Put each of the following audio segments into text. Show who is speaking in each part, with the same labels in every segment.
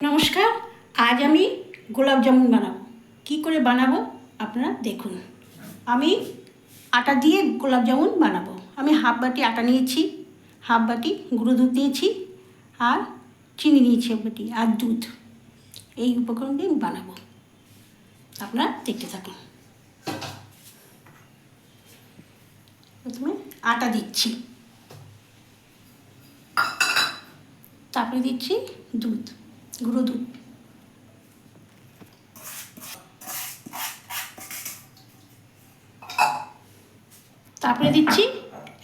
Speaker 1: নমস্কার। আজ আমি গোলাপ জামুন বানাবো। কী করে বানাবো আপনারা দেখুন। আমি আটা দিয়ে গোলাপ জামুন বানাবো। আমি হাফ বাটি আটা নিয়েছি, হাফ বাটি গুঁড়ো দুধ নিয়েছি, আর চিনি নিয়েছি এক বাটি, আর দুধ। এই উপকরণ দিয়ে আমি বানাবো, আপনারা দেখতে থাকুন। প্রথমে আটা দিচ্ছি, তারপরে দিচ্ছি দুধ, গুঁড়ো দুধ, তারপরে দিচ্ছি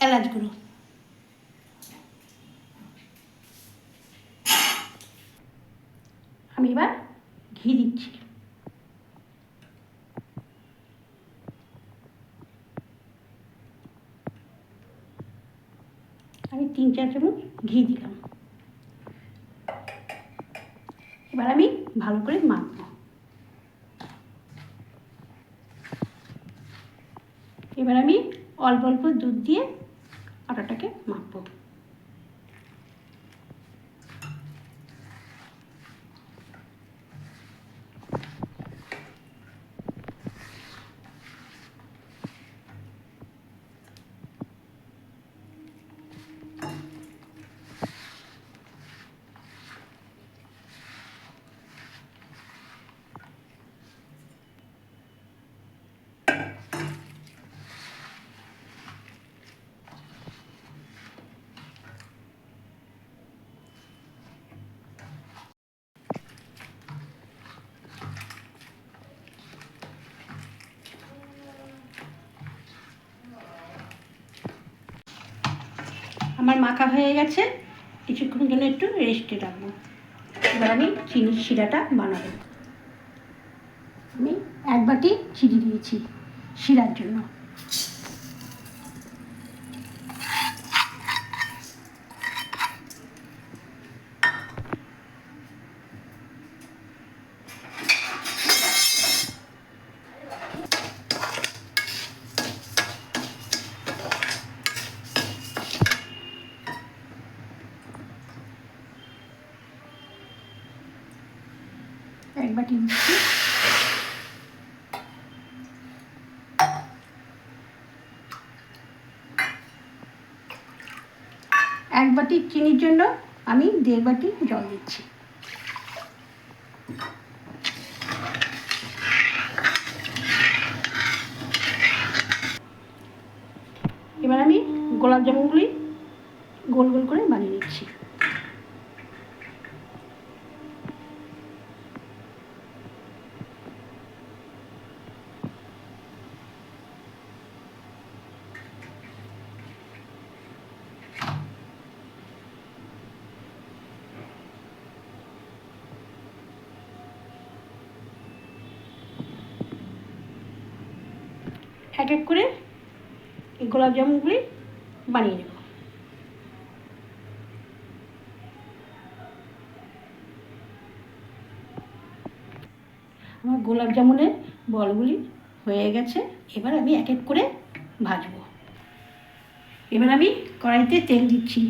Speaker 1: এলাচ গুঁড়ো, আমি এবার ঘি দিচ্ছি, আমি 3-4 চামচ ঘি দিলাম। এবার আমি ভালো করে মাখবো। এবার আমি অল্প অল্প দুধ দিয়ে আটাটাকে মাখবো। আমার মাখা হয়ে গেছে, কিছুক্ষণের জন্য একটু রেস্টে রাখবো। এবার আমি চিনির শিরাটা বানাবো। আমি 1 বাটি চিনি দিয়েছি শিরার জন্য। এক বাটি দিচ্ছি, এক বাটি চিনির জন্য আমি 1.5 বাটি জল দিচ্ছি। এবার আমি গোলাপ জামুনগুলি গোল গোল করে বানিয়ে নিচ্ছি। এক এক করে এই গোলাপ জামুনগুলি বানিয়ে নেব। আমার গোলাপ জামুনের বলগুলি হয়ে গেছে। এবার আমি এক এক করে ভাজবো। এবার আমি কড়াইতে তেল দিচ্ছি।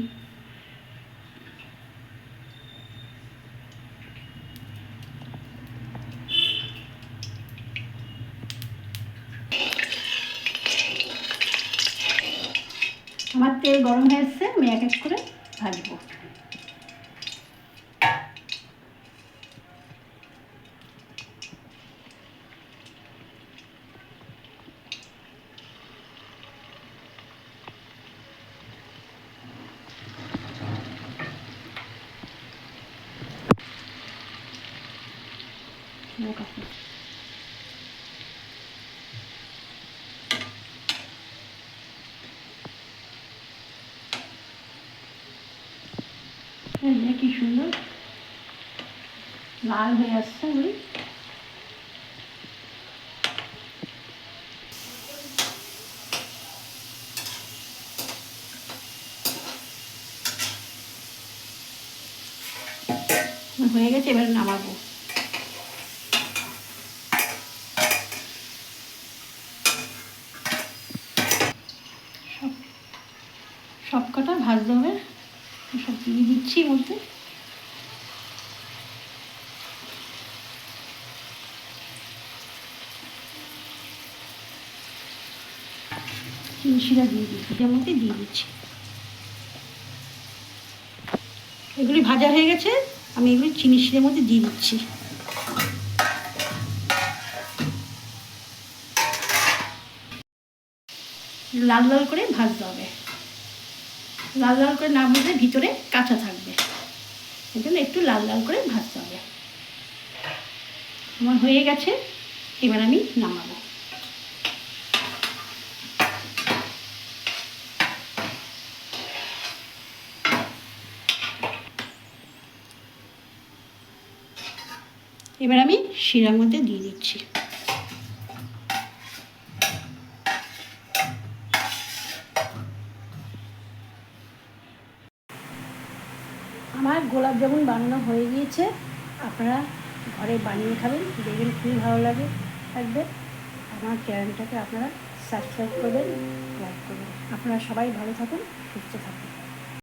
Speaker 1: আমার তেল গরম হয়ে এসছে, আমি এক এক করে ভাজবো। কি সুন্দর লাল হয়ে আসছে ওই। হয়ে গেছে, এবার নামাবো। সব কটা ভাজতে হবে, সব দিয়ে দিচ্ছি মধ্যে। চিনি শিরা দিয়ে দিচ্ছি, এটার মধ্যে দিয়ে দিচ্ছি। এগুলি ভাজা হয়ে গেছে, আমি এগুলি চিনি শিরার মধ্যে দিয়ে দিচ্ছি। লাল লাল করে ভাজতে হবে, লাল লাল করে না ভাজলে ভিতরে কাঁচা থাকবে, এই জন্য একটু লাল লাল করে ভাজতে হবে। আমার হয়ে গেছে, এবার আমি নামাবো। এবার আমি শিরার মধ্যে দিয়ে দিচ্ছি। আমার গোলাপ জামুন বানানো হয়ে গিয়েছে, আপনারা ঘরে বানিয়ে খাবেন, দেখবেন খুবই ভালো লাগে থাকবে। আমার চ্যানেলটাকে আপনারা সাবস্ক্রাইব করবেন, লাইক করবেন। আপনারা সবাই ভালো থাকুন, সুস্থ থাকুন।